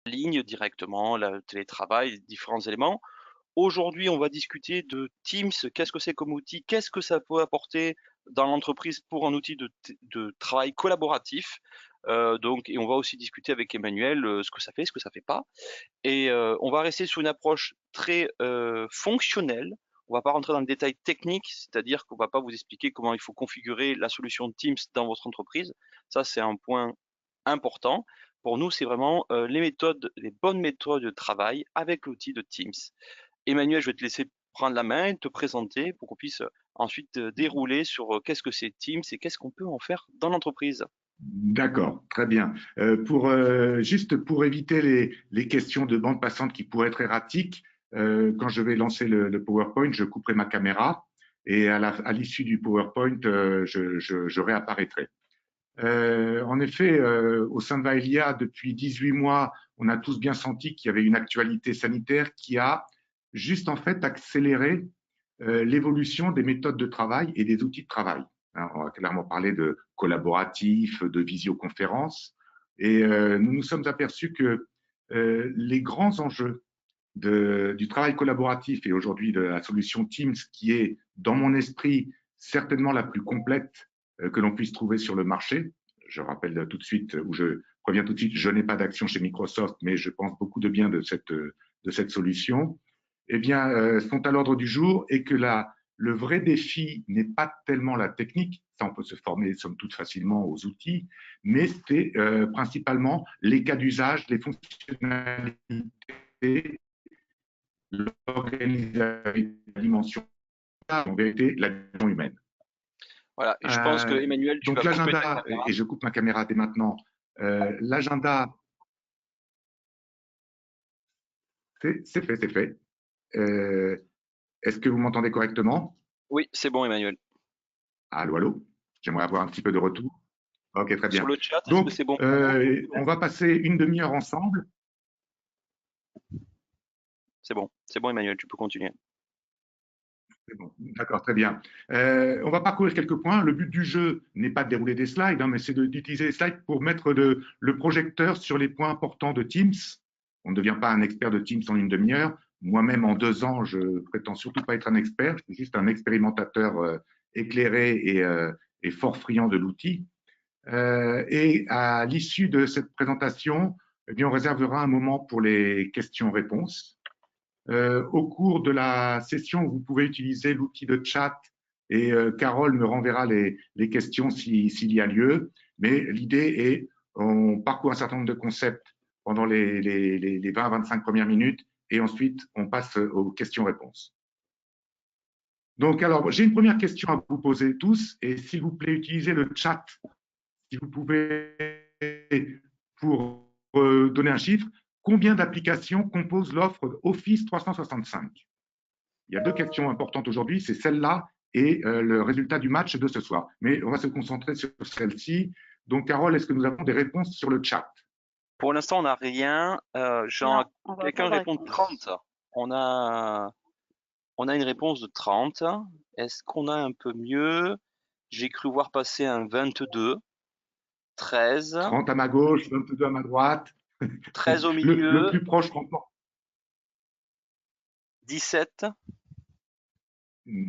ligne directement, le télétravail, différents éléments. Aujourd'hui, on va discuter de Teams. Qu'est-ce que c'est comme outil? Qu'est-ce que ça peut apporter dans l'entreprise pour un outil de travail collaboratif? Donc et on va aussi discuter avec Emmanuel, ce que ça fait, ce que ça fait pas et on va rester sur une approche très, fonctionnelle. On va pas rentrer dans le détail technique, c'est-à-dire qu'on va pas vous expliquer comment il faut configurer la solution Teams dans votre entreprise. Ça, c'est un point important. Pour nous, c'est vraiment, les méthodes, les bonnes méthodes de travail avec l'outil de Teams. Emmanuel, je vais te laisser prendre la main et te présenter pour qu'on puisse, ensuite, dérouler sur, qu'est-ce que c'est Teams et qu'est-ce qu'on peut en faire dans l'entreprise? D'accord, très bien. Juste pour éviter les questions de bande passante qui pourraient être erratiques, quand je vais lancer le PowerPoint, je couperai ma caméra et à l'issue du PowerPoint, je réapparaîtrai. En effet, au sein de Vaelia, depuis 18 mois, on a tous bien senti qu'il y avait une actualité sanitaire qui a juste en fait accéléré l'évolution des méthodes de travail et des outils de travail. Hein, on va clairement parler de collaboratif, de visioconférence. Et nous nous sommes aperçus que les grands enjeux du travail collaboratif et aujourd'hui de la solution Teams, qui est, dans mon esprit, certainement la plus complète que l'on puisse trouver sur le marché. Je rappelle tout de suite, ou je préviens tout de suite, je n'ai pas d'action chez Microsoft, mais je pense beaucoup de bien de cette solution. Eh bien, sont à l'ordre du jour et que le vrai défi n'est pas tellement la technique, ça on peut se former somme toute facilement aux outils, mais c'est principalement les cas d'usage, les fonctionnalités, l'organisation, la dimension, en vérité, la dimension humaine. Voilà et je pense que Emmanuel, tu Donc vas couper ta l'agenda, caméra. et je coupe ma caméra dès maintenant, l'agenda, c'est fait, c'est fait. Euh, Est-ce que vous m'entendez correctement? Oui, c'est bon Emmanuel. Allô, allô. J'aimerais avoir un petit peu de retour. Ok, très Sur bien. le chat, est-ce que Donc, c'est bon pour vous? on va passer une demi-heure ensemble. C'est bon Emmanuel, tu peux continuer. C'est bon, d'accord, très bien. On va parcourir quelques points. Le but du jeu n'est pas de dérouler des slides, hein, mais c'est d'utiliser les slides pour mettre le projecteur sur les points importants de Teams. On ne devient pas un expert de Teams en une demi-heure. Moi-même, en 2 ans, je prétends surtout pas être un expert. Je suis juste un expérimentateur éclairé et fort friand de l'outil. Et à l'issue de cette présentation, eh bien, on réservera un moment pour les questions-réponses. Au cours de la session, vous pouvez utiliser l'outil de chat et Carole me renverra les questions s'il y a lieu. Mais l'idée est, on parcourt un certain nombre de concepts pendant les 20-25 premières minutes et ensuite on passe aux questions-réponses. Donc, alors, j'ai une première question à vous poser tous et s'il vous plaît, utilisez le chat si vous pouvez pour donner un chiffre. Combien d'applications composent l'offre Office 365? Il y a 2 questions importantes aujourd'hui, c'est celle-là et le résultat du match de ce soir. Mais on va se concentrer sur celle-ci. Donc, Carole, est-ce que nous avons des réponses sur le chat? Pour l'instant, on n'a rien, Non, genre on voit pas quelqu'un de répond réponse. 30. On a on a une réponse de 30. Est-ce qu'on a un peu mieux? J'ai cru voir passer un 22, 13, 30 à ma gauche, 22 à ma droite. 13 au Le milieu, plus proche remporte. 17.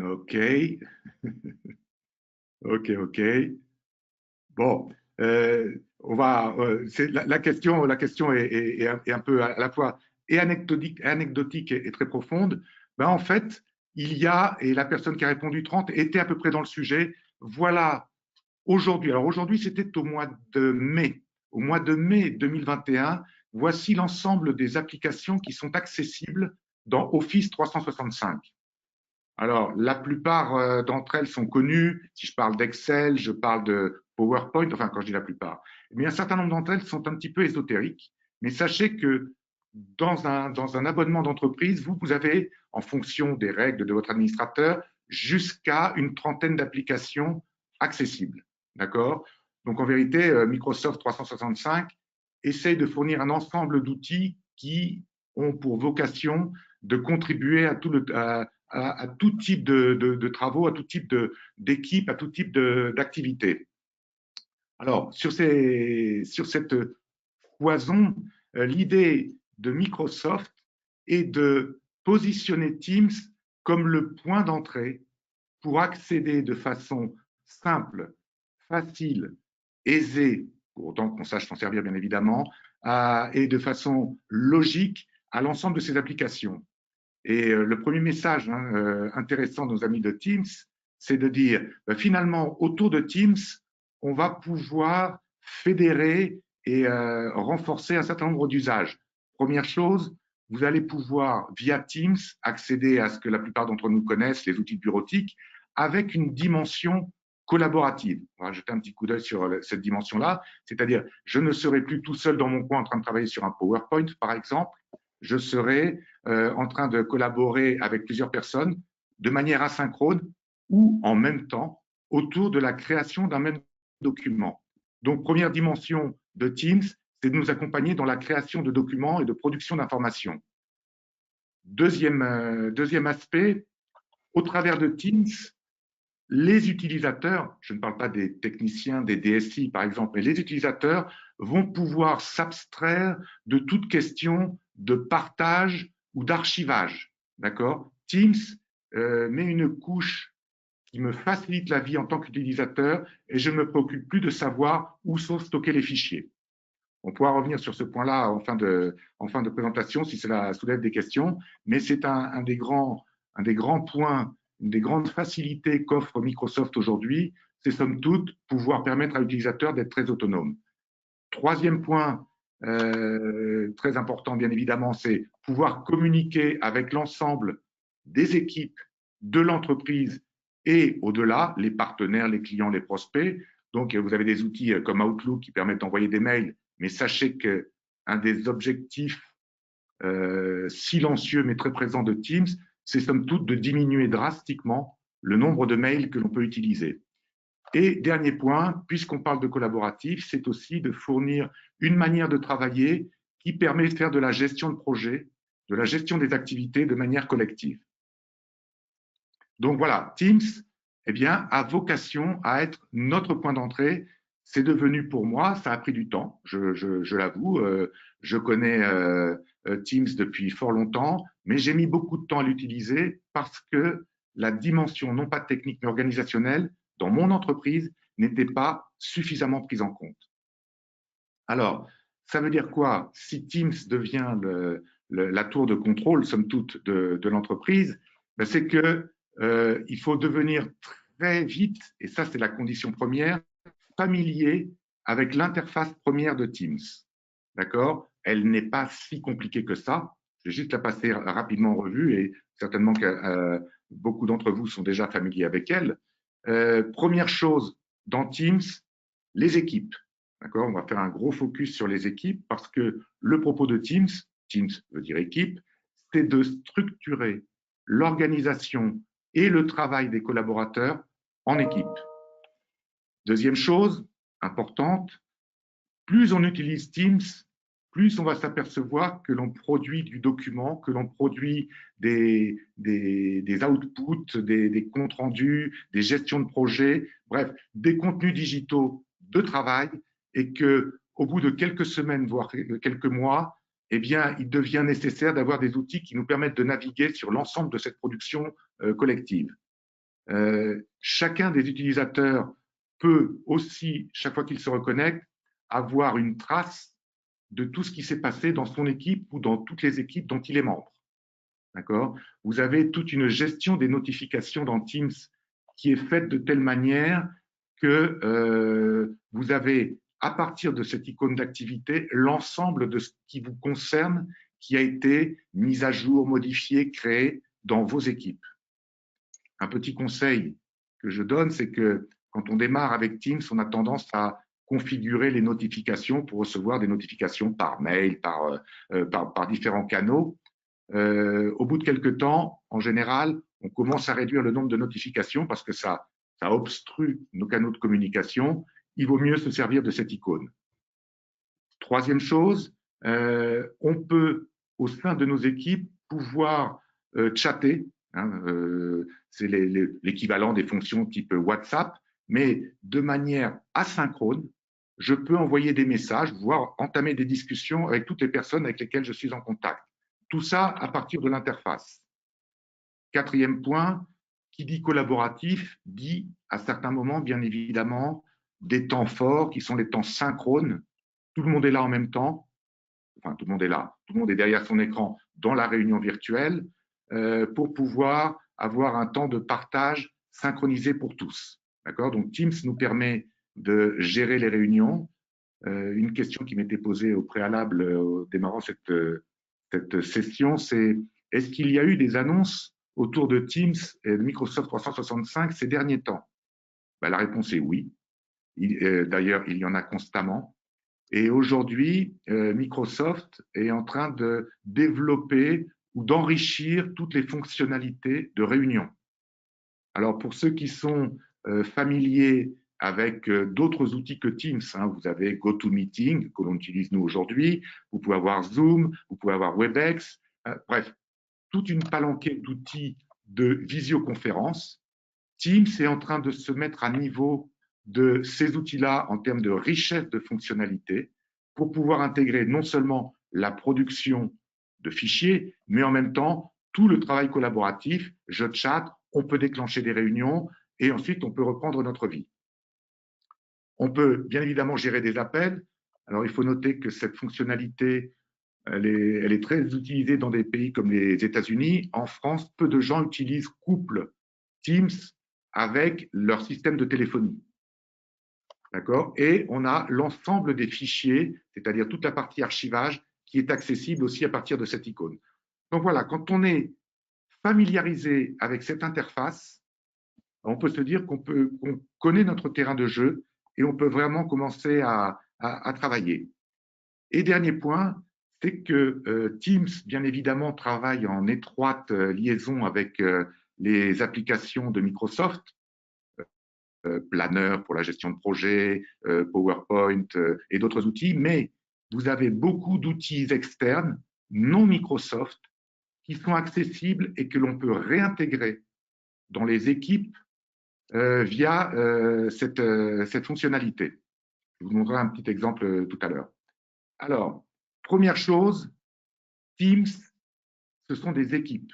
OK. OK, OK. Bon, la question est un peu à la fois et anecdotique et très profonde. Ben, en fait, il y a, et la personne qui a répondu 30 était à peu près dans le sujet. Voilà, aujourd'hui, alors aujourd'hui, c'était au mois de mai. Au mois de mai 2021, voici l'ensemble des applications qui sont accessibles dans Office 365. Alors, la plupart d'entre elles sont connues. Si je parle d'Excel, je parle de PowerPoint, enfin, quand je dis la plupart. Mais un certain nombre d'entre elles sont un petit peu ésotériques. Mais sachez que dans un abonnement d'entreprise, vous avez, en fonction des règles de votre administrateur, jusqu'à une trentaine d'applications accessibles. D'accord? Donc, en vérité, Microsoft 365 essaye de fournir un ensemble d'outils qui ont pour vocation de contribuer à tout type de travaux, à tout type d'équipe, à tout type d'activité. Alors, sur cette foison, l'idée de Microsoft est de positionner Teams comme le point d'entrée pour accéder de façon simple, facile, aisée, pour autant qu'on sache s'en servir bien évidemment, et de façon logique à l'ensemble de ces applications. Et le premier message intéressant de nos amis de Teams, c'est de dire finalement, autour de Teams, on va pouvoir fédérer et renforcer un certain nombre d'usages. Première chose, vous allez pouvoir, via Teams, accéder à ce que la plupart d'entre nous connaissent, les outils bureautiques, avec une dimension collaborative. On va jeter un petit coup d'œil sur cette dimension-là, c'est-à-dire je ne serai plus tout seul dans mon coin en train de travailler sur un PowerPoint, par exemple, je serai en train de collaborer avec plusieurs personnes de manière asynchrone ou en même temps autour de la création d'un même document. Donc, première dimension de Teams, c'est de nous accompagner dans la création de documents et de production d'informations. Deuxième aspect, au travers de Teams, les utilisateurs, je ne parle pas des techniciens, des DSI par exemple, mais les utilisateurs vont pouvoir s'abstraire de toute question de partage ou d'archivage. D'accord? Teams met une couche qui me facilite la vie en tant qu'utilisateur et je ne me préoccupe plus de savoir où sont stockés les fichiers. On pourra revenir sur ce point-là en fin de présentation si cela soulève des questions, mais c'est un des grands points, une des grandes facilités qu'offre Microsoft aujourd'hui, c'est somme toute pouvoir permettre à l'utilisateur d'être très autonome. Troisième point très important, bien évidemment, c'est pouvoir communiquer avec l'ensemble des équipes de l'entreprise et au-delà, les partenaires, les clients, les prospects. Donc, vous avez des outils comme Outlook qui permettent d'envoyer des mails, mais sachez qu'un des objectifs silencieux mais très présents de Teams, c'est somme toute de diminuer drastiquement le nombre de mails que l'on peut utiliser. Et dernier point, puisqu'on parle de collaboratif, c'est aussi de fournir une manière de travailler qui permet de faire de la gestion de projet, de la gestion des activités de manière collective. Donc voilà, Teams eh bien, a vocation à être notre point d'entrée. C'est devenu pour moi, ça a pris du temps, je l'avoue. Je connais Teams depuis fort longtemps, mais j'ai mis beaucoup de temps à l'utiliser parce que la dimension, non pas technique, mais organisationnelle, dans mon entreprise, n'était pas suffisamment prise en compte. Alors, ça veut dire quoi? Si Teams devient la tour de contrôle, somme toute, de l'entreprise, ben c'est que il faut devenir très vite, et ça c'est la condition première, familier avec l'interface première de Teams. D'accord? Elle n'est pas si compliquée que ça. Je vais juste la passer rapidement en revue et certainement que beaucoup d'entre vous sont déjà familiers avec elle. Première chose dans Teams, les équipes. D'accord? On va faire un gros focus sur les équipes parce que le propos de Teams, Teams veut dire équipe, c'est de structurer l'organisation et le travail des collaborateurs en équipe. Deuxième chose importante, plus on utilise Teams, plus on va s'apercevoir que l'on produit du document, que l'on produit des outputs, des comptes rendus, des gestions de projets, bref, des contenus digitaux de travail et que au bout de quelques semaines, voire quelques mois, eh bien, il devient nécessaire d'avoir des outils qui nous permettent de naviguer sur l'ensemble de cette production collective. Chacun des utilisateurs peut aussi, chaque fois qu'il se reconnecte, avoir une trace de tout ce qui s'est passé dans son équipe ou dans toutes les équipes dont il est membre. D'accord? Vous avez toute une gestion des notifications dans Teams qui est faite de telle manière que vous avez, à partir de cette icône d'activité, l'ensemble de ce qui vous concerne qui a été mis à jour, modifié, créé dans vos équipes. Un petit conseil que je donne, c'est que quand on démarre avec Teams, on a tendance à configurer les notifications pour recevoir des notifications par mail, par différents canaux. Au bout de quelques temps, en général, on commence à réduire le nombre de notifications parce que ça obstrue nos canaux de communication. Il vaut mieux se servir de cette icône. Troisième chose, on peut, au sein de nos équipes, pouvoir chatter. C'est l'équivalent des fonctions type WhatsApp, mais de manière asynchrone, je peux envoyer des messages, voire entamer des discussions avec toutes les personnes avec lesquelles je suis en contact. Tout ça à partir de l'interface. Quatrième point, qui dit collaboratif, dit à certains moments, bien évidemment, des temps forts qui sont les temps synchrones. Tout le monde est là en même temps. Enfin, tout le monde est là. Tout le monde est derrière son écran dans la réunion virtuelle pour pouvoir avoir un temps de partage synchronisé pour tous. D'accord? Donc, Teams nous permet de gérer les réunions. Une question qui m'était posée au préalable, au démarrant cette session, c'est est-ce qu'il y a eu des annonces autour de Teams et de Microsoft 365 ces derniers temps? Ben, la réponse est oui. D'ailleurs, il y en a constamment. Et aujourd'hui, Microsoft est en train de développer ou d'enrichir toutes les fonctionnalités de réunion. Alors, pour ceux qui sont familiers avec d'autres outils que Teams, hein, vous avez GoToMeeting, que l'on utilise nous aujourd'hui, vous pouvez avoir Zoom, vous pouvez avoir WebEx, bref, toute une palanquée d'outils de visioconférence. Teams est en train de se mettre à niveau de ces outils-là en termes de richesse de fonctionnalités pour pouvoir intégrer non seulement la production de fichiers, mais en même temps tout le travail collaboratif. Je chatte, on peut déclencher des réunions et ensuite on peut reprendre notre vie. On peut bien évidemment gérer des appels. Alors il faut noter que cette fonctionnalité, elle est très utilisée dans des pays comme les États-Unis. En France, peu de gens utilisent couple Teams avec leur système de téléphonie. D'accord? Et on a l'ensemble des fichiers, c'est-à-dire toute la partie archivage, qui est accessible aussi à partir de cette icône. Donc voilà, quand on est familiarisé avec cette interface, on peut se dire qu'on connaît notre terrain de jeu et on peut vraiment commencer à travailler. Et dernier point, c'est que Teams, bien évidemment, travaille en étroite liaison avec les applications de Microsoft, Planner pour la gestion de projet, PowerPoint et d'autres outils, mais vous avez beaucoup d'outils externes, non Microsoft, qui sont accessibles et que l'on peut réintégrer dans les équipes via cette fonctionnalité. Je vous montrerai un petit exemple tout à l'heure. Alors, première chose, Teams, ce sont des équipes.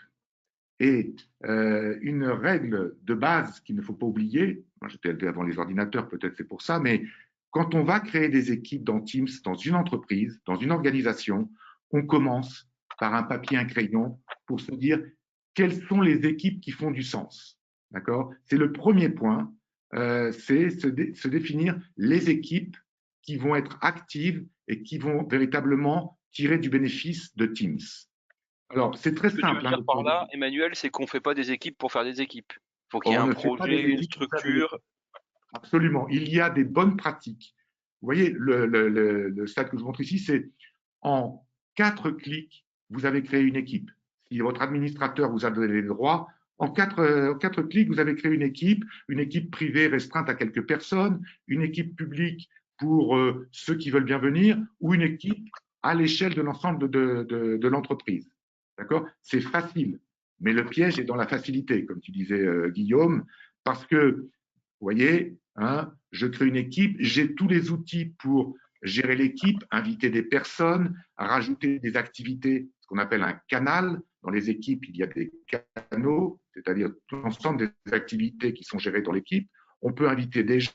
Et une règle de base qu'il ne faut pas oublier, moi j'étais élevé avant les ordinateurs, peut-être c'est pour ça, mais quand on va créer des équipes dans Teams, dans une entreprise, dans une organisation, on commence par un papier, un crayon, pour se dire quelles sont les équipes qui font du sens. D'accord? C'est le premier point, c'est se définir les équipes qui vont être actives et qui vont véritablement tirer du bénéfice de Teams. Alors, c'est très Ce que tu veux simple. dire par là, Emmanuel, c'est qu'on ne fait pas des équipes pour faire des équipes. Il faut qu'il y ait On un ne fait pas des projet, une équipes pour faire des structure. équipes. Absolument. Il y a des bonnes pratiques. Vous voyez, le stade que je vous montre ici, c'est en 4 clics, vous avez créé une équipe. Si votre administrateur vous a donné les droits, en 4 clics, vous avez créé une équipe privée restreinte à quelques personnes, une équipe publique pour ceux qui veulent bien venir, ou une équipe à l'échelle de l'ensemble de l'entreprise. D'accord? C'est facile, mais le piège est dans la facilité, comme tu disais, Guillaume, parce que, vous voyez, hein, je crée une équipe, j'ai tous les outils pour gérer l'équipe, inviter des personnes, rajouter des activités, ce qu'on appelle un canal. Dans les équipes, il y a des canaux, c'est-à-dire l'ensemble des activités qui sont gérées dans l'équipe. On peut inviter des gens,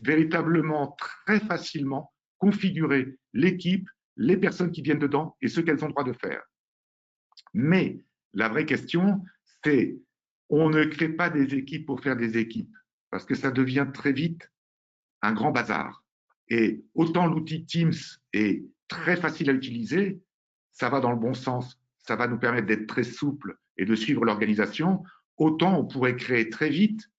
véritablement très facilement configurer l'équipe, les personnes qui viennent dedans et ce qu'elles ont le droit de faire. Mais la vraie question, c'est on ne crée pas des équipes pour faire des équipes, parce que ça devient très vite un grand bazar. Et autant l'outil Teams est très facile à utiliser, ça va dans le bon sens, ça va nous permettre d'être très souple et de suivre l'organisation, autant on pourrait créer très vite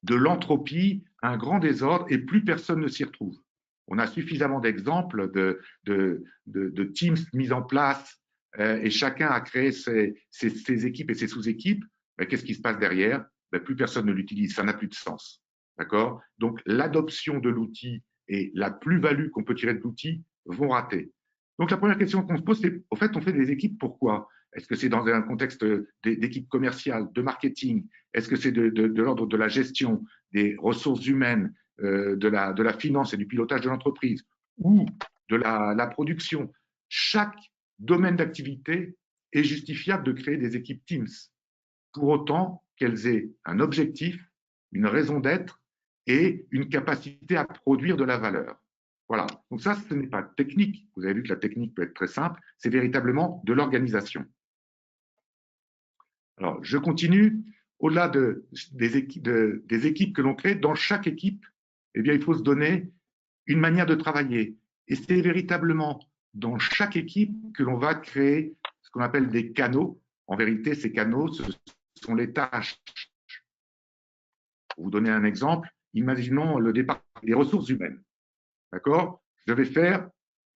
de l'entropie, un grand désordre, et plus personne ne s'y retrouve. On a suffisamment d'exemples de Teams mis en place et chacun a créé ses équipes et ses sous-équipes. Qu'est-ce qui se passe derrière? Plus personne ne l'utilise, ça n'a plus de sens. D'accord? Donc, l'adoption de l'outil et la plus-value qu'on peut tirer de l'outil vont rater. Donc, la première question qu'on se pose, c'est, au fait, on fait des équipes, pourquoi? Est-ce que c'est dans un contexte d'équipe commerciale, de marketing? Est-ce que c'est de l'ordre de la gestion des ressources humaines, de la finance et du pilotage de l'entreprise ou de la production, chaque domaine d'activité est justifiable de créer des équipes Teams, pour autant qu'elles aient un objectif, une raison d'être et une capacité à produire de la valeur. Voilà. Donc ça, ce n'est pas technique. Vous avez vu que la technique peut être très simple. C'est véritablement de l'organisation. Alors, je continue. Au-delà des équipes que l'on crée, dans chaque équipe, eh bien, il faut se donner une manière de travailler. Et c'est véritablement dans chaque équipe que l'on va créer ce qu'on appelle des canaux. En vérité, ces canaux, ce sont les tâches. Pour vous donner un exemple, imaginons le département des ressources humaines. D'accord? Je vais faire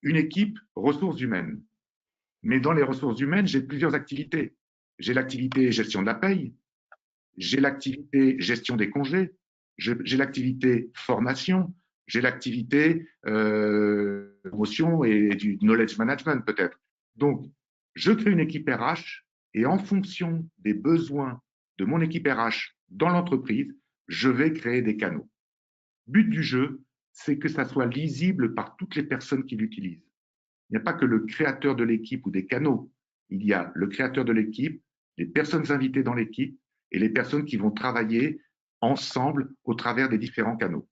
une équipe ressources humaines. Mais dans les ressources humaines, j'ai plusieurs activités. J'ai l'activité gestion de la paye, j'ai l'activité gestion des congés, j'ai l'activité formation, j'ai l'activité promotion et du knowledge management peut-être. Donc, je crée une équipe RH et en fonction des besoins de mon équipe RH dans l'entreprise, je vais créer des canaux. But du jeu, c'est que ça soit lisible par toutes les personnes qui l'utilisent. Il n'y a pas que le créateur de l'équipe ou des canaux. Il y a le créateur de l'équipe, les personnes invitées dans l'équipe et les personnes qui vont travailler ensemble au travers des différents canaux.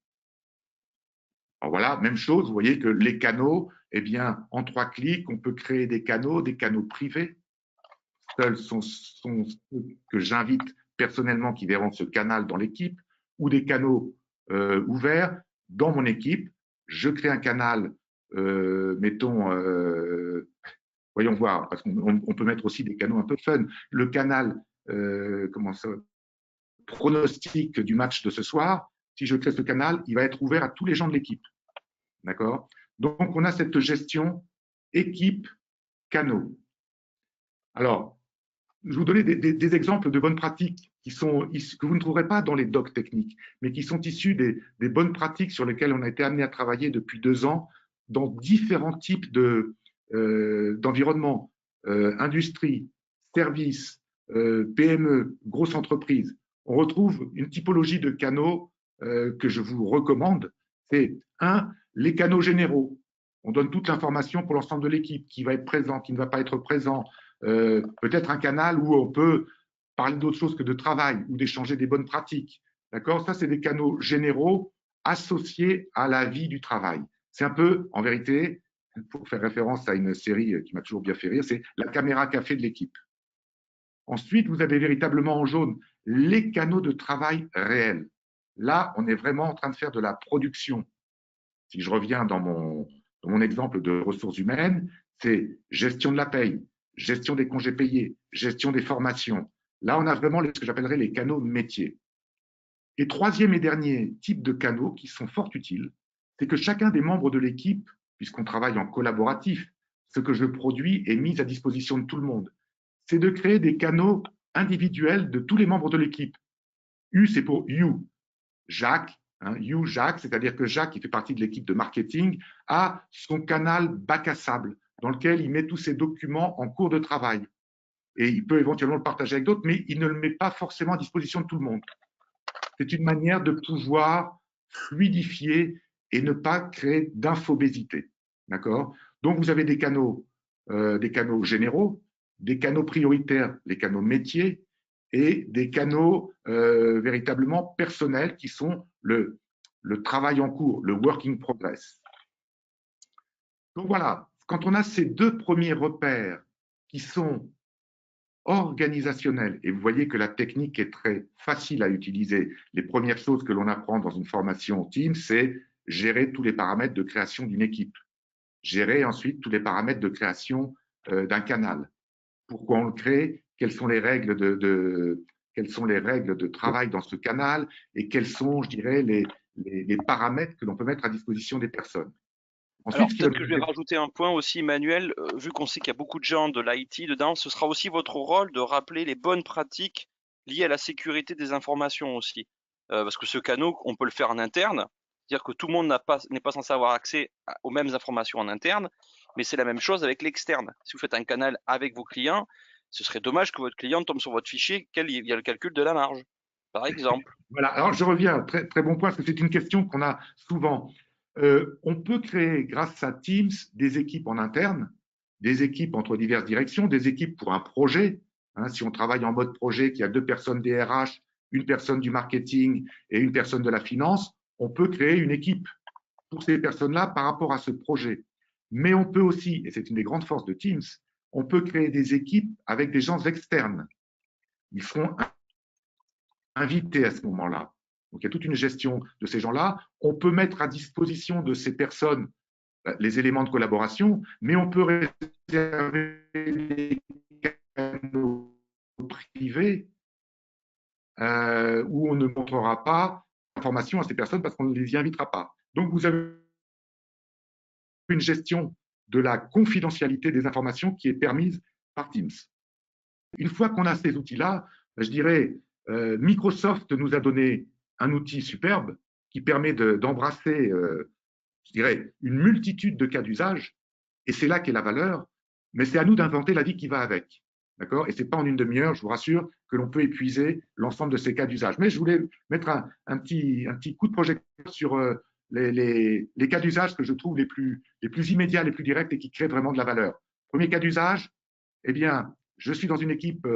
Alors voilà, même chose, vous voyez que les canaux, eh bien, en 3 clics, on peut créer des canaux privés. Seuls sont ceux que j'invite personnellement qui verront ce canal dans l'équipe, ou des canaux ouverts dans mon équipe. Je crée un canal, mettons, voyons voir, parce qu'on peut mettre aussi des canaux un peu fun. Le canal, comment ça, pronostic du match de ce soir, si je crée ce canal, il va être ouvert à tous les gens de l'équipe. D'accord? Donc, on a cette gestion équipe canaux. Alors, je vais vous donner des exemples de bonnes pratiques que vous ne trouverez pas dans les docs techniques, mais qui sont issus des bonnes pratiques sur lesquelles on a été amené à travailler depuis 2 ans dans différents types d'environnements, industrie, services, PME, grosses entreprises. On retrouve une typologie de canaux que je vous recommande. C'est les canaux généraux. On donne toute l'information pour l'ensemble de l'équipe, qui va être présent, qui ne va pas être présent, peut-être un canal où on peut parler d'autre chose que de travail ou d'échanger des bonnes pratiques. D'accord? Ça, c'est des canaux généraux associés à la vie du travail. C'est un peu, en vérité, pour faire référence à une série qui m'a toujours bien fait rire, c'est la caméra café de l'équipe. Ensuite, vous avez véritablement en jaune les canaux de travail réels. Là, on est vraiment en train de faire de la production. Si je reviens dans mon exemple de ressources humaines, c'est gestion de la paye, gestion des congés payés, gestion des formations. Là, on a vraiment ce que j'appellerais les canaux métiers. Et troisième et dernier type de canaux qui sont fort utiles, c'est que chacun des membres de l'équipe, puisqu'on travaille en collaboratif, ce que je produis est mis à disposition de tout le monde. C'est de créer des canaux individuels de tous les membres de l'équipe. U, c'est pour you. Jacques, you Jacques, c'est-à-dire que Jacques, qui fait partie de l'équipe de marketing, a son canal bac à sable dans lequel il met tous ses documents en cours de travail. Et il peut éventuellement le partager avec d'autres, mais il ne le met pas forcément à disposition de tout le monde. C'est une manière de pouvoir fluidifier et ne pas créer d'infobésité. D'accord? Donc, vous avez des canaux généraux, des canaux prioritaires, les canaux métiers, et des canaux véritablement personnels qui sont le travail en cours, le work in progress. Donc voilà, quand on a ces 2 premiers repères qui sont organisationnels, et vous voyez que la technique est très facile à utiliser, les premières choses que l'on apprend dans une formation team, c'est gérer tous les paramètres de création d'une équipe, gérer ensuite tous les paramètres de création d'un canal. Pourquoi on le crée? Quelles sont les règles de travail dans ce canal et quels sont, je dirais, les paramètres que l'on peut mettre à disposition des personnes. Alors Ensuite, peut-être que je vais rajouter un point aussi, Emmanuel, vu qu'on sait qu'il y a beaucoup de gens de l'IT dedans, ce sera aussi votre rôle de rappeler les bonnes pratiques liées à la sécurité des informations aussi. Parce que ce canal, on peut le faire en interne, c'est-à-dire que tout le monde n'est pas censé avoir accès aux mêmes informations en interne, mais c'est la même chose avec l'externe. Si vous faites un canal avec vos clients, ce serait dommage que votre client tombe sur votre fichier, il y a le calcul de la marge. par exemple. Voilà, alors je reviens, très, très bon point, parce que c'est une question qu'on a souvent. On peut créer, grâce à Teams, des équipes en interne, des équipes entre diverses directions, des équipes pour un projet. Hein, si on travaille en mode projet, qu'il y a 2 personnes des RH, une personne du marketing et une personne de la finance, on peut créer une équipe pour ces personnes-là par rapport à ce projet. Mais on peut aussi, et c'est une des grandes forces de Teams, on peut créer des équipes avec des gens externes. Ils seront invités à ce moment-là. Donc il y a toute une gestion de ces gens-là. On peut mettre à disposition de ces personnes les éléments de collaboration, mais on peut réserver des canaux privés où on ne montrera pas l'information à ces personnes parce qu'on ne les y invitera pas. Donc vous avez une gestion de la confidentialité des informations qui est permise par Teams. Une fois qu'on a ces outils-là, je dirais, Microsoft nous a donné un outil superbe qui permet d'embrasser, je dirais, une multitude de cas d'usage, et c'est là qu'est la valeur, mais c'est à nous d'inventer la vie qui va avec. D'accord. Et ce n'est pas en une demi-heure, je vous rassure, que l'on peut épuiser l'ensemble de ces cas d'usage. Mais je voulais mettre un petit coup de projecteur sur les cas d'usage que je trouve les plus immédiats, les plus directs et qui créent vraiment de la valeur. Premier cas d'usage, eh bien, je suis dans une équipe,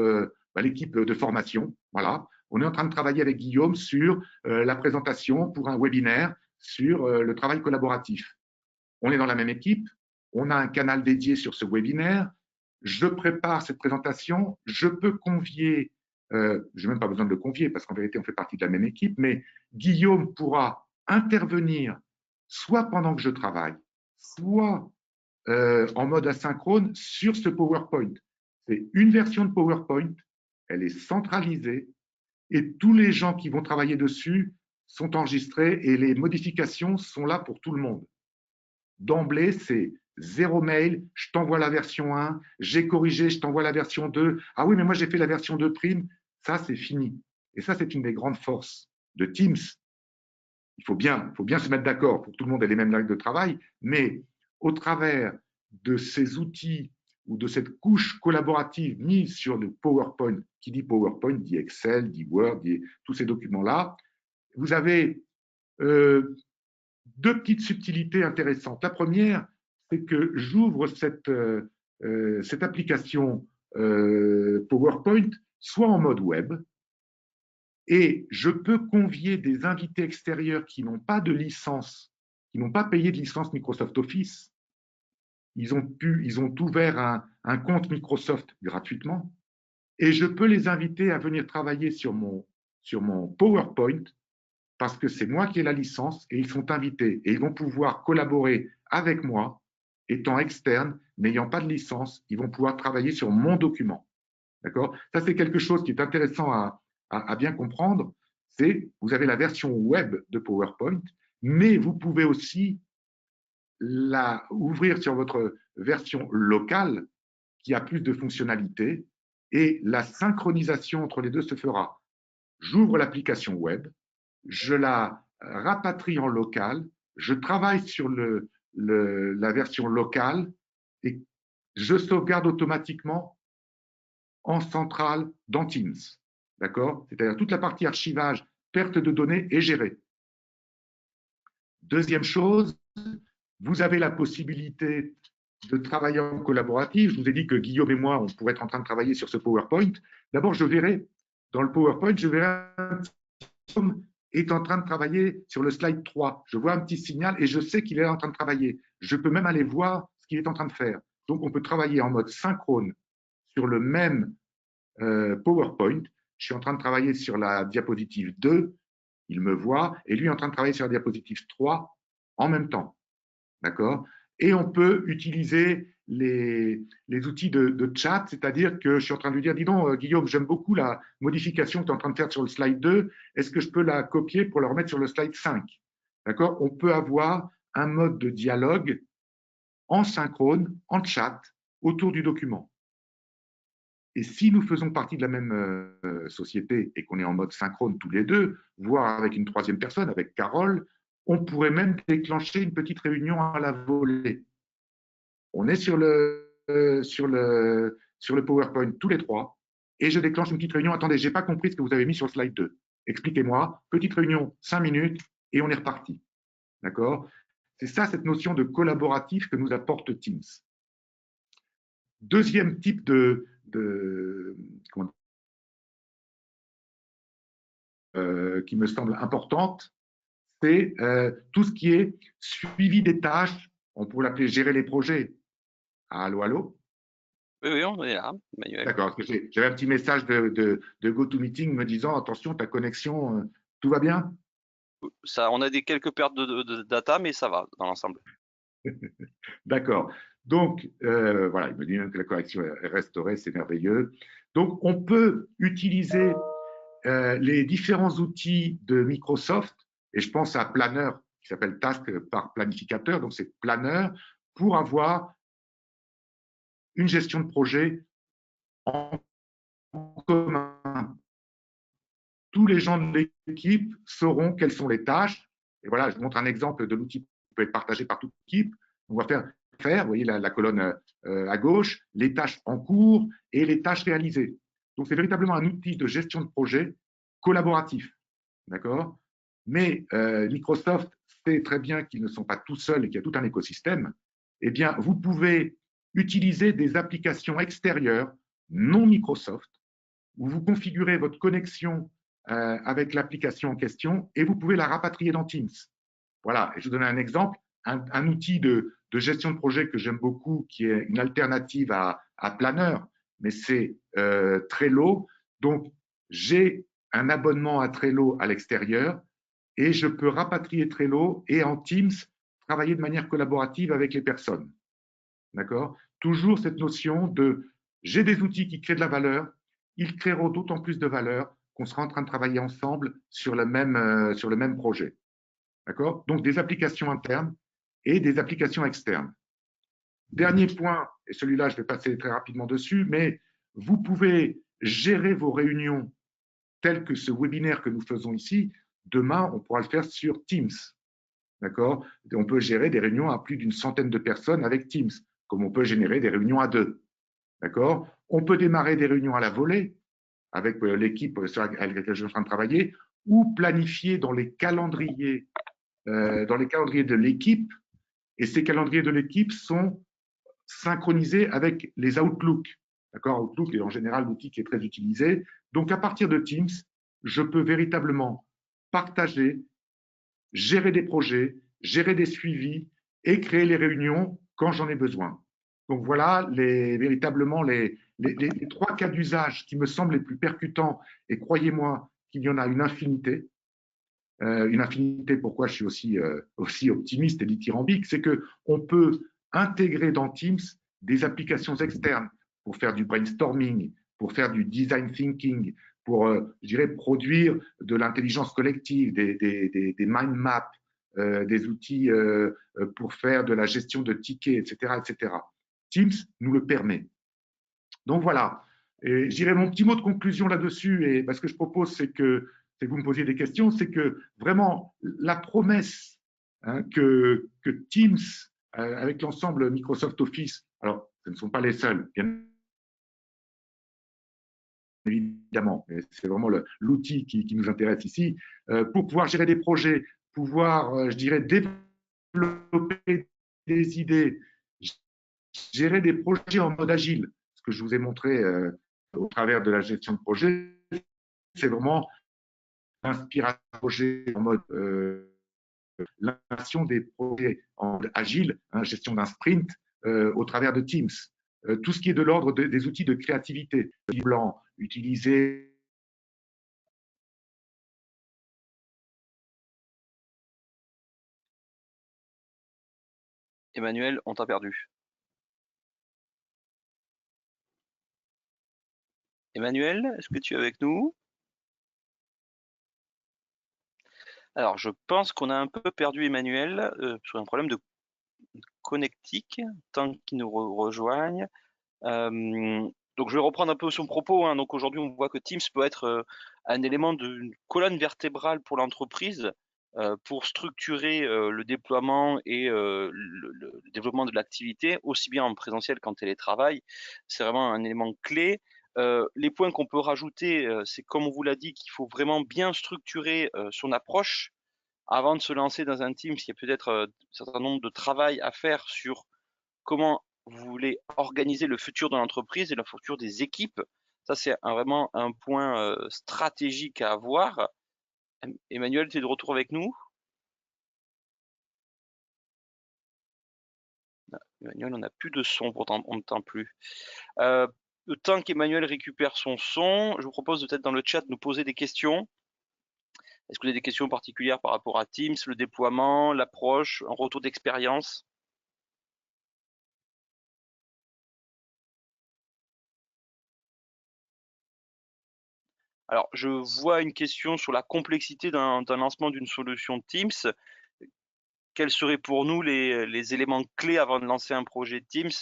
l'équipe de formation. Voilà. On est en train de travailler avec Guillaume sur la présentation pour un webinaire sur le travail collaboratif. On est dans la même équipe, on a un canal dédié sur ce webinaire, je prépare cette présentation, je peux convier, je n'ai même pas besoin de le convier parce qu'en vérité on fait partie de la même équipe, mais Guillaume pourra intervenir soit pendant que je travaille, soit en mode asynchrone sur ce PowerPoint. C'est une version de PowerPoint, elle est centralisée et tous les gens qui vont travailler dessus sont enregistrés et les modifications sont là pour tout le monde. D'emblée, c'est zéro mail, je t'envoie la version 1, j'ai corrigé, je t'envoie la version 2. Ah oui, mais moi j'ai fait la version 2 prime. Ça, c'est fini. Et ça, c'est une des grandes forces de Teams. Faut bien se mettre d'accord pour que tout le monde ait les mêmes règles de travail, mais au travers de ces outils ou de cette couche collaborative mise sur le PowerPoint, qui dit PowerPoint, dit Excel, dit Word, dit tous ces documents-là, vous avez 2 petites subtilités intéressantes. La première, c'est que j'ouvre cette application PowerPoint soit en mode web, et je peux convier des invités extérieurs qui n'ont pas de licence, qui n'ont pas payé de licence Microsoft Office. Ils ont ouvert un compte Microsoft gratuitement, et je peux les inviter à venir travailler sur mon PowerPoint parce que c'est moi qui ai la licence et ils sont invités et ils vont pouvoir collaborer avec moi, étant externes, n'ayant pas de licence, ils vont pouvoir travailler sur mon document. D'accord. Ça, c'est quelque chose qui est intéressant à bien comprendre. C'est vous avez la version web de PowerPoint, mais vous pouvez aussi la ouvrir sur votre version locale qui a plus de fonctionnalités et la synchronisation entre les deux se fera. J'ouvre l'application web, je la rapatrie en local, je travaille sur la version locale et je sauvegarde automatiquement en centrale dans Teams. D'accord. C'est-à-dire toute la partie archivage, perte de données est gérée. Deuxième chose, vous avez la possibilité de travailler en collaboratif. Je vous ai dit que Guillaume et moi, on pourrait être en train de travailler sur ce PowerPoint. D'abord, je verrai, dans le PowerPoint, je verrai Guillaume est en train de travailler sur le slide 3. Je vois un petit signal et je sais qu'il est en train de travailler. Je peux même aller voir ce qu'il est en train de faire. Donc, on peut travailler en mode synchrone sur le même PowerPoint. Je suis en train de travailler sur la diapositive 2, il me voit, et lui est en train de travailler sur la diapositive 3 en même temps. D'accord. Et on peut utiliser les outils de chat, c'est-à-dire que je suis en train de lui dire, dis donc, Guillaume, j'aime beaucoup la modification que tu es en train de faire sur le slide 2, est-ce que je peux la copier pour la remettre sur le slide 5? D'accord. On peut avoir un mode de dialogue en synchrone, en chat, autour du document. Et si nous faisons partie de la même société et qu'on est en mode synchrone tous les deux, voire avec une troisième personne, avec Carole, on pourrait même déclencher une petite réunion à la volée. On est sur le PowerPoint tous les trois et je déclenche une petite réunion. Attendez, je n'ai pas compris ce que vous avez mis sur le slide 2. expliquez-moi, petite réunion, 5 minutes, et on est reparti. D'accord? C'est ça, cette notion de collaboratif que nous apporte Teams. Deuxième type qui me semble importante, c'est tout ce qui est suivi des tâches. On pourrait l'appeler gérer les projets. Allô, allô? Oui, oui, on est là, Emmanuel. D'accord, parce que j'avais un petit message de GoToMeeting me disant attention, ta connexion, tout va bien? Ça, on a des quelques pertes de data, mais ça va dans l'ensemble. D'accord. Donc, voilà, il me dit même que la connexion est restaurée, c'est merveilleux. Donc, on peut utiliser les différents outils de Microsoft, et je pense à Planner, qui s'appelle Task par planificateur, donc c'est Planner, pour avoir une gestion de projet en commun. Tous les gens de l'équipe sauront quelles sont les tâches. Et voilà, je vous montre un exemple de l'outil qui peut être partagé par toute l'équipe. On va faire vous voyez la colonne à gauche, les tâches en cours et les tâches réalisées. Donc, c'est véritablement un outil de gestion de projet collaboratif. D'accord? Mais Microsoft sait très bien qu'ils ne sont pas tout seuls et qu'il y a tout un écosystème. Eh bien, vous pouvez utiliser des applications extérieures non Microsoft où vous configurez votre connexion avec l'application en question et vous pouvez la rapatrier dans Teams. Voilà, et je vous donne un exemple, un outil de gestion de projet que j'aime beaucoup, qui est une alternative à Planner, mais c'est Trello. Donc, j'ai un abonnement à Trello à l'extérieur et je peux rapatrier Trello et en Teams travailler de manière collaborative avec les personnes. D'accord? Toujours cette notion de j'ai des outils qui créent de la valeur, ils créeront d'autant plus de valeur qu'on sera en train de travailler ensemble sur le même projet. D'accord? Donc des applications internes et des applications externes. Dernier point, et celui-là, je vais passer très rapidement dessus, mais vous pouvez gérer vos réunions telles que ce webinaire que nous faisons ici. Demain, on pourra le faire sur Teams. D'accord? On peut gérer des réunions à plus d'une centaine de personnes avec Teams, comme on peut générer des réunions à deux. D'accord? On peut démarrer des réunions à la volée avec l'équipe avec laquelle je suis en train de travailler ou planifier dans les calendriers de l'équipe. Et ces calendriers de l'équipe sont synchronisés avec les Outlook. D'accord? Outlook est en général l'outil qui est très utilisé. Donc, à partir de Teams, je peux véritablement partager, gérer des projets, gérer des suivis et créer les réunions quand j'en ai besoin. Donc voilà véritablement les trois cas d'usage qui me semblent les plus percutants, et croyez-moi qu'il y en a une infinité. Pourquoi je suis aussi optimiste et dithyrambique, c'est qu'on peut intégrer dans Teams des applications externes pour faire du brainstorming, pour faire du design thinking, pour, je dirais, produire de l'intelligence collective, des mind maps, des outils pour faire de la gestion de tickets, etc., etc. Teams nous le permet. Donc voilà, et je dirais mon petit mot de conclusion là-dessus, et ce que je propose, c'est que vous me posiez des questions, c'est que vraiment la promesse que Teams, avec l'ensemble Microsoft Office, alors ce ne sont pas les seuls, bien évidemment, mais c'est vraiment l'outil qui nous intéresse ici, pour pouvoir gérer des projets, pouvoir, je dirais, développer des idées, gérer des projets en mode agile, ce que je vous ai montré au travers de la gestion de projet, c'est vraiment l'inspiration de projet en mode l'inspiration des projets en mode agile, gestion d'un sprint au travers de Teams. Tout ce qui est de l'ordre des outils de créativité, blanc, utiliser Emmanuel, on t'a perdu. Emmanuel, est-ce que tu es avec nous? Alors, je pense qu'on a un peu perdu Emmanuel sur un problème de connectique, tant qu'il nous rejoigne. Donc, je vais reprendre un peu son propos, hein. Donc, aujourd'hui, on voit que Teams peut être un élément d'une colonne vertébrale pour l'entreprise pour structurer le déploiement et le développement de l'activité, aussi bien en présentiel qu'en télétravail. C'est vraiment un élément clé Les points qu'on peut rajouter, c'est comme on vous l'a dit, qu'il faut vraiment bien structurer, son approche avant de se lancer dans un team. Il y a peut-être, un certain nombre de travail à faire sur comment vous voulez organiser le futur de l'entreprise et le futur des équipes. Ça, c'est vraiment un point, stratégique à avoir. Emmanuel, tu es de retour avec nous? Emmanuel, on n'a plus de son, pourtant on ne t'entend plus. Le temps qu'Emmanuel récupère son son, je vous propose de peut-être dans le chat de nous poser des questions. Est-ce que vous avez des questions particulières par rapport à Teams, le déploiement, l'approche, un retour d'expérience? Alors, je vois une question sur la complexité d'un lancement d'une solution Teams. Quels seraient pour nous les éléments clés avant de lancer un projet Teams?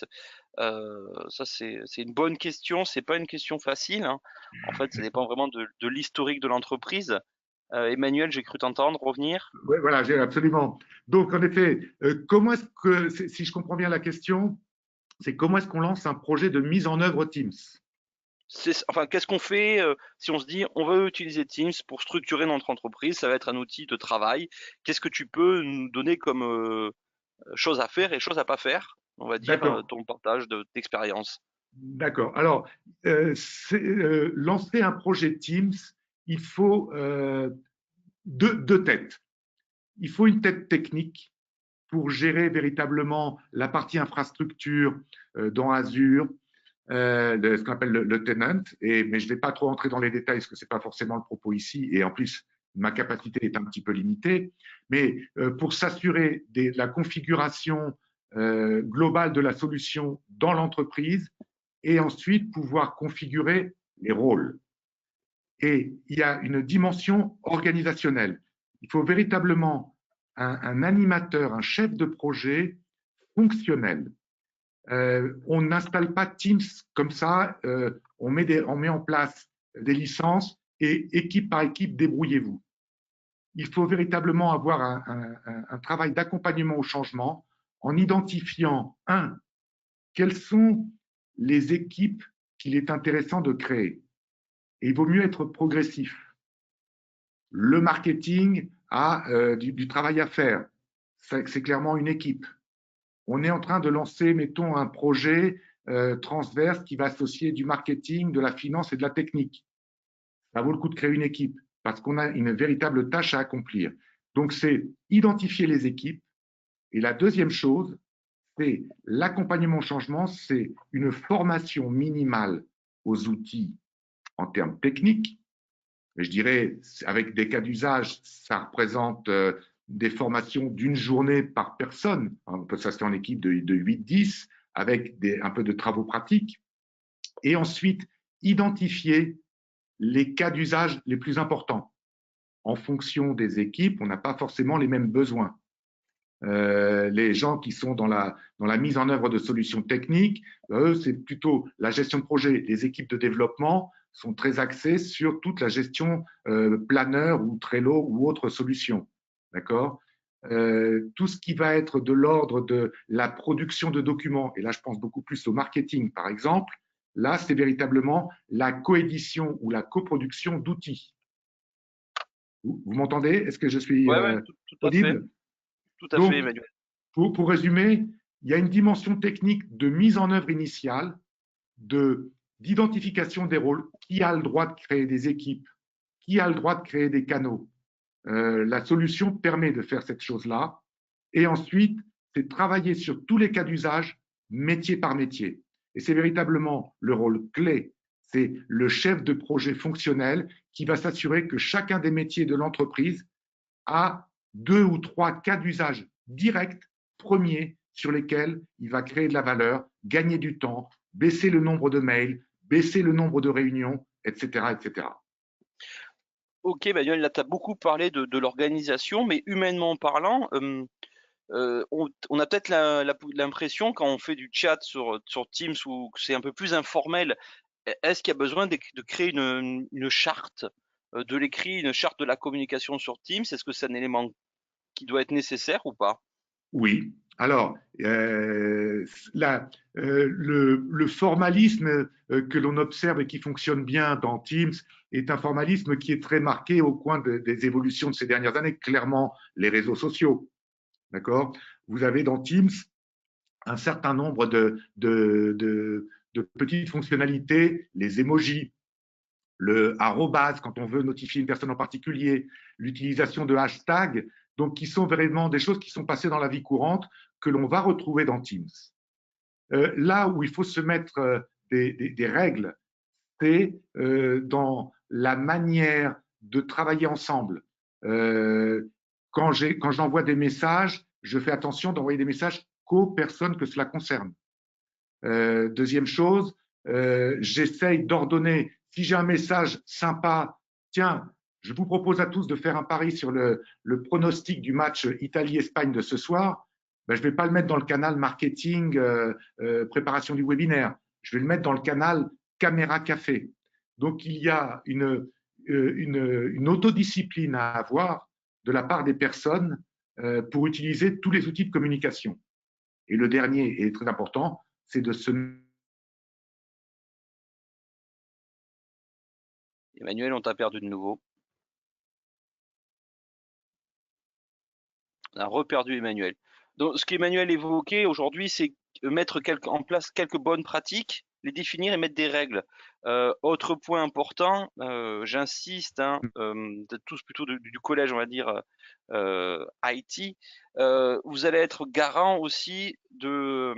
Ça, c'est une bonne question. C'est pas une question facile, hein. En fait, ça dépend vraiment de l'historique de l'entreprise. Emmanuel, j'ai cru t'entendre revenir. Oui, voilà, absolument. Donc, en effet, comment est-ce que, si je comprends bien la question, c'est comment est-ce qu'on lance un projet de mise en œuvre Teams? Enfin, qu'est-ce qu'on fait si on se dit on veut utiliser Teams pour structurer notre entreprise? Ça va être un outil de travail. Qu'est-ce que tu peux nous donner comme choses à faire et choses à pas faire? On va dire D'accord, ton partage d'expérience. d'accord. Alors, lancer un projet Teams, il faut deux têtes. Il faut une tête technique pour gérer véritablement la partie infrastructure dans Azure, de ce qu'on appelle le tenant. Mais je ne vais pas trop entrer dans les détails parce que ce n'est pas forcément le propos ici. Et en plus, ma capacité est un petit peu limitée. Mais pour s'assurer de la configuration globale de la solution dans l'entreprise et ensuite pouvoir configurer les rôles. Et il y a une dimension organisationnelle. Il faut véritablement un animateur, un chef de projet fonctionnel. On n'installe pas Teams comme ça, on met en place des licences et équipe par équipe, débrouillez-vous. Il faut véritablement avoir un travail d'accompagnement au changement en identifiant, quelles sont les équipes qu'il est intéressant de créer. Et il vaut mieux être progressif. Le marketing a du travail à faire. C'est clairement une équipe. On est en train de lancer, mettons, un projet transverse qui va associer du marketing, de la finance et de la technique. Ça vaut le coup de créer une équipe parce qu'on a une véritable tâche à accomplir. Donc, c'est identifier les équipes. Et la deuxième chose, c'est l'accompagnement au changement, c'est une formation minimale aux outils en termes techniques. Je dirais, avec des cas d'usage, ça représente des formations d'une journée par personne. On peut s'associer en équipe de 8-10 avec un peu de travaux pratiques. Et ensuite, identifier les cas d'usage les plus importants. En fonction des équipes, on n'a pas forcément les mêmes besoins. Les gens qui sont dans la mise en œuvre de solutions techniques, eux, c'est plutôt la gestion de projet. Les équipes de développement sont très axées sur toute la gestion planeur ou Trello ou autres solutions. D'accord. Tout ce qui va être de l'ordre de la production de documents, et là je pense beaucoup plus au marketing par exemple, là c'est véritablement la coédition ou la coproduction d'outils. Vous m'entendez? Est-ce que je suis Ouais, ouais, tout à fait. audible? Tout à fait, Donc, Emmanuel. pour résumer, il y a une dimension technique de mise en œuvre initiale, d'identification des rôles. Qui a le droit de créer des équipes? Qui a le droit de créer des canaux? La solution permet de faire cette chose-là. Et ensuite, c'est travailler sur tous les cas d'usage, métier par métier. Et c'est véritablement le rôle clé. C'est le chef de projet fonctionnel qui va s'assurer que chacun des métiers de l'entreprise a 2 ou 3 cas d'usage directs, premiers, sur lesquels il va créer de la valeur, gagner du temps, baisser le nombre de mails, baisser le nombre de réunions, etc. etc. Ok, Emmanuel, là, tu as beaucoup parlé de l'organisation, mais humainement parlant, on a peut-être l'impression quand on fait du chat sur Teams ou que c'est un peu plus informel, est-ce qu'il y a besoin de créer une charte de l'écrit, une charte de la communication sur Teams? Est-ce que c'est un élément qui doit être nécessaire ou pas? Oui, Alors, le formalisme que l'on observe et qui fonctionne bien dans Teams est un formalisme qui est très marqué au coin des évolutions de ces dernières années. Clairement, les réseaux sociaux, d'accord? Vous avez dans Teams un certain nombre de petites fonctionnalités, les emojis, le arrobase quand on veut notifier une personne en particulier, l'utilisation de hashtags, donc qui sont vraiment des choses qui sont passées dans la vie courante que l'on va retrouver dans Teams. Là où il faut se mettre des règles, c'est dans la manière de travailler ensemble. Quand j'envoie des messages, je fais attention d'envoyer des messages qu'aux personnes que cela concerne. Deuxième chose, j'essaye d'ordonner, si j'ai un message sympa, tiens, je vous propose à tous de faire un pari sur le pronostic du match Italie-Espagne de ce soir, ben, je ne vais pas le mettre dans le canal marketing, préparation du webinaire, je vais le mettre dans le canal caméra café. Donc il y a une autodiscipline à avoir de la part des personnes pour utiliser tous les outils de communication. Et le dernier est très important, c'est de se… Emmanuel, on t'a perdu de nouveau. On a reperdu Emmanuel. Donc, ce qu'Emmanuel évoquait aujourd'hui, c'est mettre en place quelques bonnes pratiques, les définir et mettre des règles. Autre point important, j'insiste, hein, tous plutôt du collège, on va dire, IT, vous allez être garant aussi de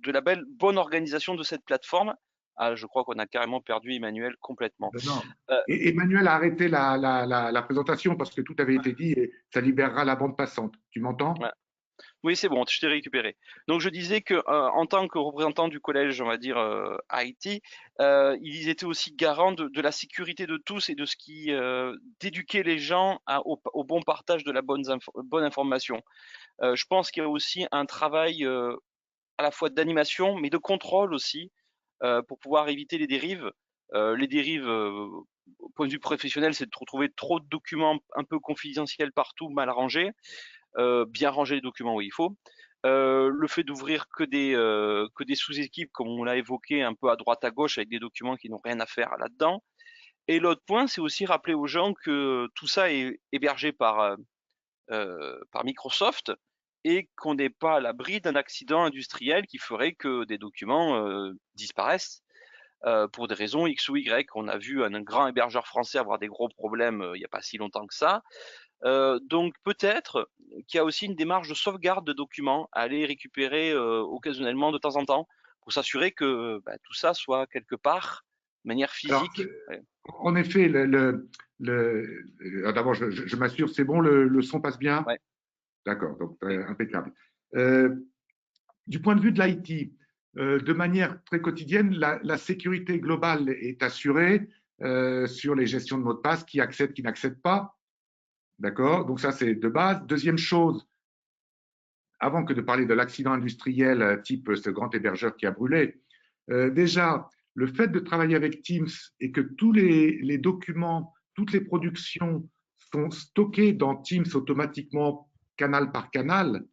la bonne organisation de cette plateforme. Ah, je crois qu'on a carrément perdu Emmanuel complètement. Non. Euh, Et Emmanuel a arrêté la présentation parce que tout avait été dit et ça libérera la bande passante. Tu m'entends? ouais. Oui, c'est bon, je t'ai récupéré. Donc je disais que en tant que représentant du collège, on va dire IT, ils étaient aussi garants de la sécurité de tous et de ce qui d'éduquer les gens au bon partage de la bonne information. Je pense qu'il y a aussi un travail à la fois d'animation, mais de contrôle aussi, pour pouvoir éviter les dérives. Les dérives, au point de vue professionnel, c'est de retrouver trop de documents un peu confidentiels partout, mal rangés. Bien ranger les documents où il faut. Le fait d'ouvrir que des sous-équipes, comme on l'a évoqué, un peu à droite à gauche, avec des documents qui n'ont rien à faire là-dedans. Et l'autre point, c'est aussi rappeler aux gens que tout ça est hébergé par Microsoft et qu'on n'est pas à l'abri d'un accident industriel qui ferait que des documents disparaissent pour des raisons X ou Y. On a vu un grand hébergeur français avoir des gros problèmes il n'y a pas si longtemps que ça. Donc peut-être qu'il y a aussi une démarche de sauvegarde de documents à aller récupérer occasionnellement de temps en temps pour s'assurer que tout ça soit quelque part de manière Alors, physique. Ouais. en effet, d'abord, je m'assure, c'est bon, le son passe bien? Ouais. D'accord, donc Oui. impeccable. Du point de vue de l'IT, de manière très quotidienne, la sécurité globale est assurée sur les gestions de mots de passe, qui accèdent, qui n'accèdent pas. D'accord? Donc ça, c'est de base. Deuxième chose, avant que de parler de l'accident industriel type ce grand hébergeur qui a brûlé, déjà, le fait de travailler avec Teams et que tous les documents, toutes les productions sont stockées dans Teams automatiquement, canal par canal,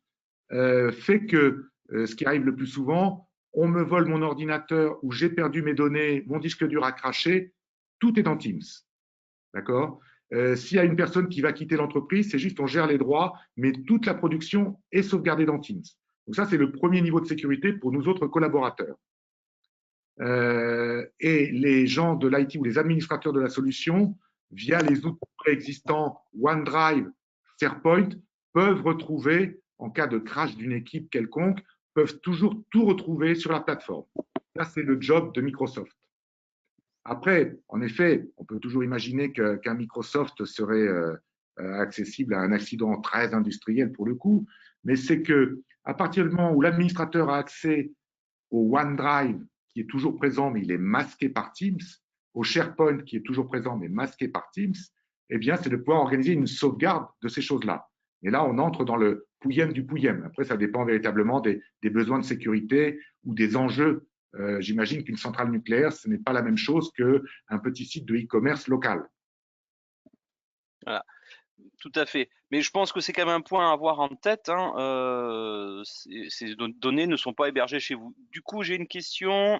fait que ce qui arrive le plus souvent, on me vole mon ordinateur ou j'ai perdu mes données, mon disque dur a craché, tout est dans Teams. D'accord? S'il y a une personne qui va quitter l'entreprise, c'est juste on gère les droits, mais toute la production est sauvegardée dans Teams. Donc ça, c'est le premier niveau de sécurité pour nous autres collaborateurs. Et les gens de l'IT ou les administrateurs de la solution, via les outils préexistants OneDrive, SharePoint, peuvent retrouver, en cas de crash d'une équipe quelconque, peuvent toujours tout retrouver sur la plateforme. Ça, c'est le job de Microsoft. Après, en effet, on peut toujours imaginer qu'un Microsoft serait accessible à un accident très industriel pour le coup, mais c'est que à partir du moment où l'administrateur a accès au OneDrive, qui est toujours présent, mais il est masqué par Teams, au SharePoint, qui est toujours présent, mais masqué par Teams, eh bien, c'est de pouvoir organiser une sauvegarde de ces choses-là. Et là, on entre dans le pouillem du pouillem. Après, ça dépend véritablement des besoins de sécurité ou des enjeux. J'imagine qu'une centrale nucléaire, ce n'est pas la même chose qu'un petit site de e-commerce local. Voilà, tout à fait. Mais je pense que c'est quand même un point à avoir en tête, hein. Ces données ne sont pas hébergées chez vous. Du coup, j'ai une question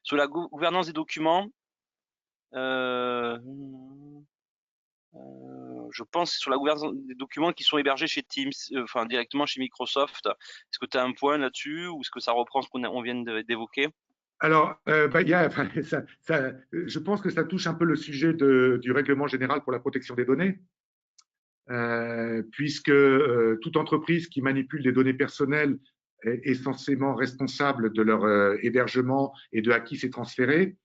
sur la gouvernance des documents. Euh, je pense sur la gouvernance des documents qui sont hébergés chez Teams, enfin directement chez Microsoft. Est-ce que tu as un point là-dessus ou est-ce que ça reprend ce qu'on vient d'évoquer? Alors, enfin, je pense que ça touche un peu le sujet du règlement général pour la protection des données, puisque toute entreprise qui manipule des données personnelles est censément responsable de leur hébergement et de à qui c'est transféré.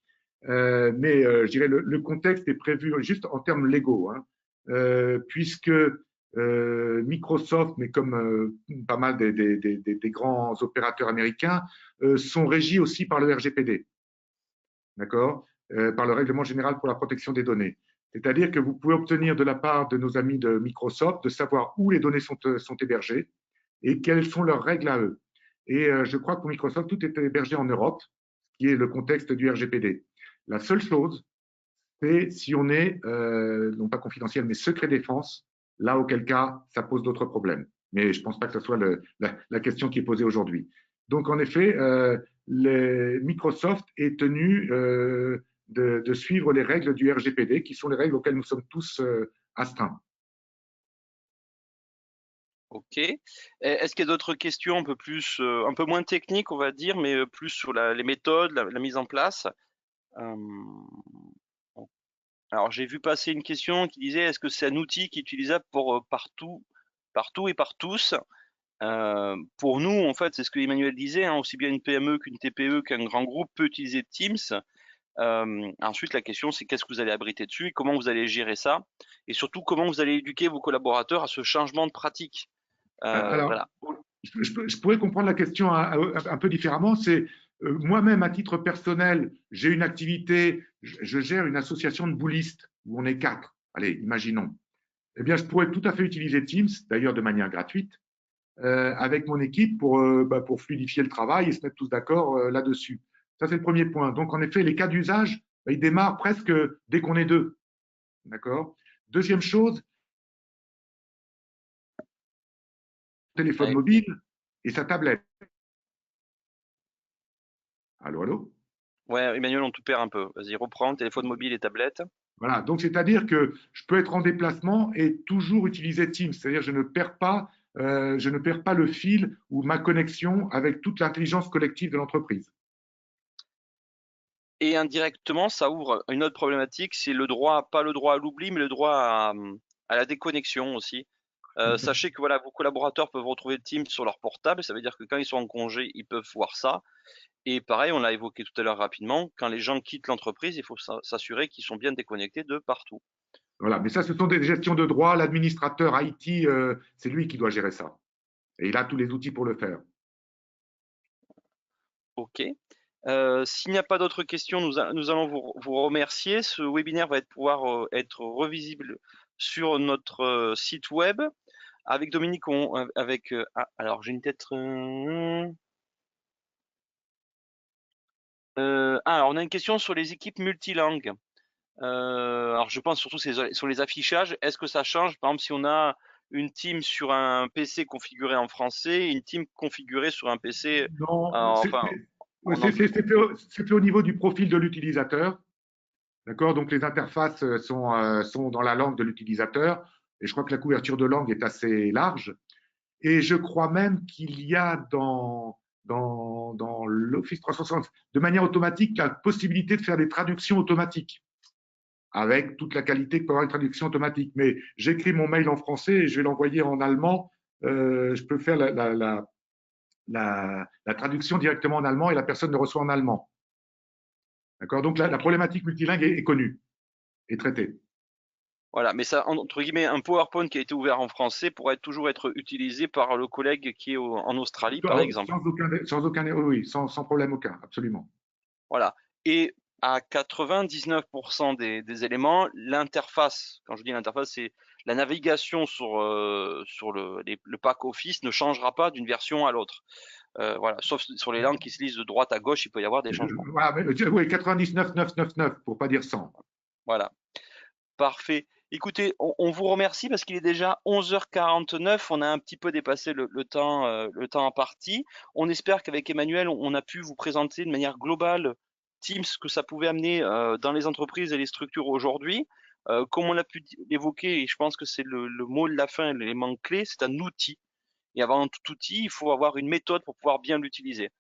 Mais je dirais le contexte est prévu juste en termes légaux, hein, puisque Microsoft, mais comme pas mal des grands opérateurs américains, sont régis aussi par le RGPD, d'accord, par le Règlement général pour la protection des données. C'est-à-dire que vous pouvez obtenir de la part de nos amis de Microsoft de savoir où les données sont hébergées et quelles sont leurs règles à eux. Et je crois que pour Microsoft, tout est hébergé en Europe, qui est le contexte du RGPD. La seule chose, c'est si on est, non pas confidentiel, mais secret défense, là, auquel cas, ça pose d'autres problèmes. Mais je ne pense pas que ce soit la question qui est posée aujourd'hui. Donc, en effet, Microsoft est tenu de suivre les règles du RGPD, qui sont les règles auxquelles nous sommes tous astreints. Ok. Est-ce qu'il y a d'autres questions un peu plus, un peu moins techniques, on va dire, mais plus sur les méthodes, la mise en place? Euh, Alors, j'ai vu passer une question qui disait, est-ce que c'est un outil qui est utilisable pour partout et par tous? Pour nous, en fait, c'est ce que Emmanuel disait, hein, aussi bien une PME qu'une TPE qu'un grand groupe peut utiliser Teams. Ensuite, la question, c'est qu'est-ce que vous allez abriter dessus et comment vous allez gérer ça? Et surtout, comment vous allez éduquer vos collaborateurs à ce changement de pratique? Alors, Voilà. je pourrais comprendre la question un peu différemment. C'est moi-même, à titre personnel, j'ai une activité, je gère une association de boulistes où on est 4. Allez, imaginons. Eh bien, je pourrais tout à fait utiliser Teams, d'ailleurs de manière gratuite, avec mon équipe pour fluidifier le travail et se mettre tous d'accord là-dessus. Ça, c'est le premier point. Donc, en effet, les cas d'usage, ils démarrent presque dès qu'on est deux. D'accord. Deuxième chose, téléphone Ouais, mobile et sa tablette. Allô, allô. ouais, Emmanuel, on te perd un peu. Vas-y, reprends, téléphone mobile et tablette. Voilà, donc c'est-à-dire que je peux être en déplacement et toujours utiliser Teams, c'est-à-dire je ne perds pas le fil ou ma connexion avec toute l'intelligence collective de l'entreprise. Et indirectement, ça ouvre une autre problématique, c'est le droit, pas le droit à l'oubli, mais le droit à la déconnexion aussi. Sachez que voilà, vos collaborateurs peuvent retrouver Teams sur leur portable, ça veut dire que quand ils sont en congé, ils peuvent voir ça. Et pareil, on l'a évoqué tout à l'heure rapidement, quand les gens quittent l'entreprise, il faut s'assurer qu'ils sont bien déconnectés de partout. Voilà, mais ça, ce sont des gestions de droit. L'administrateur IT, c'est lui qui doit gérer ça. Et il a tous les outils pour le faire. Ok. S'il n'y a pas d'autres questions, nous allons vous remercier. Ce webinaire va pouvoir être revisible sur notre site web. Avec Dominique, alors j'ai une tête. Alors on a une question sur les équipes multilingues. Alors je pense surtout sur les affichages. Est-ce que ça change, par exemple, si on a une team sur un PC configuré en français et une team configurée sur un PC, Non, enfin en anglais? c'est fait au niveau du profil de l'utilisateur. D'accord. Donc, les interfaces sont dans la langue de l'utilisateur. Et je crois que la couverture de langue est assez large. Et je crois même qu'il y a dans l'Office 360, de manière automatique, la possibilité de faire des traductions automatiques avec toute la qualité que peut avoir une traduction automatique. Mais j'écris mon mail en français et je vais l'envoyer en allemand. Je peux faire la traduction directement en allemand et la personne le reçoit en allemand. D'accord. Donc, la Ok. problématique multilingue est connue et traitée. Voilà, mais ça, entre guillemets, un PowerPoint qui a été ouvert en français pourrait toujours être utilisé par le collègue qui est en Australie, par exemple. Oui, sans problème aucun, absolument. Voilà. Et à 99% des éléments, l'interface, quand je dis l'interface, c'est la navigation sur le pack Office ne changera pas d'une version à l'autre. Voilà, sauf sur les langues qui se lisent de droite à gauche, il peut y avoir des changements. Voilà, oui, 99,999 pour pas dire 100. Voilà, parfait. Écoutez, on vous remercie parce qu'il est déjà 11h49. On a un petit peu dépassé le temps imparti. On espère qu'avec Emmanuel, on a pu vous présenter de manière globale Teams, ce que ça pouvait amener dans les entreprises et les structures aujourd'hui. Comme on a pu l'évoquer, et je pense que c'est le mot de la fin, l'élément clé, c'est un outil. Et avant tout outil, il faut avoir une méthode pour pouvoir bien l'utiliser.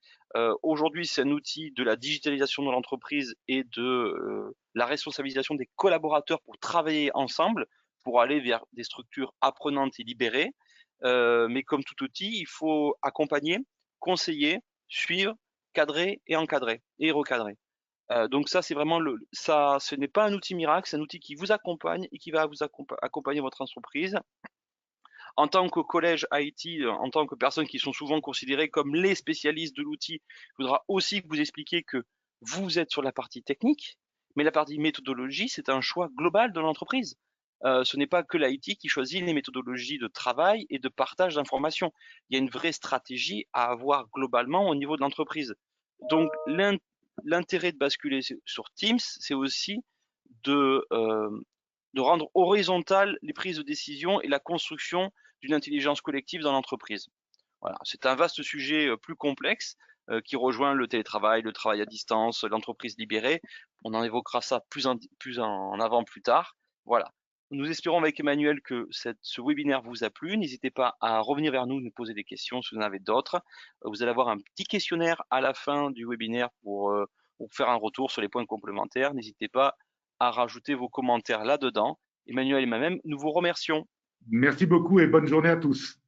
Aujourd'hui, c'est un outil de la digitalisation de l'entreprise et de la responsabilisation des collaborateurs pour travailler ensemble, pour aller vers des structures apprenantes et libérées. Mais comme tout outil, il faut accompagner, conseiller, suivre, cadrer et encadrer et recadrer. Donc ça, c'est vraiment ça. Ce n'est pas un outil miracle, c'est un outil qui vous accompagne et qui va vous accompagner votre entreprise en tant que collège IT, en tant que personnes qui sont souvent considérées comme les spécialistes de l'outil, il faudra aussi que vous expliquiez que vous êtes sur la partie technique, mais la partie méthodologie, c'est un choix global de l'entreprise. Ce n'est pas que l'IT qui choisit les méthodologies de travail et de partage d'informations. Il y a une vraie stratégie à avoir globalement au niveau de l'entreprise. Donc l'intérêt de basculer sur Teams, c'est aussi de, euh, de rendre horizontales les prises de décision et la construction d'une intelligence collective dans l'entreprise. Voilà, c'est un vaste sujet plus complexe qui rejoint le télétravail, le travail à distance, l'entreprise libérée. On en évoquera ça plus en avant plus tard. Voilà. Nous espérons avec Emmanuel que ce webinaire vous a plu. N'hésitez pas à revenir vers nous, nous poser des questions si vous en avez d'autres. Vous allez avoir un petit questionnaire à la fin du webinaire pour faire un retour sur les points complémentaires. N'hésitez pas à rajouter vos commentaires là-dedans. Emmanuel et moi-même, nous vous remercions. Merci beaucoup et bonne journée à tous.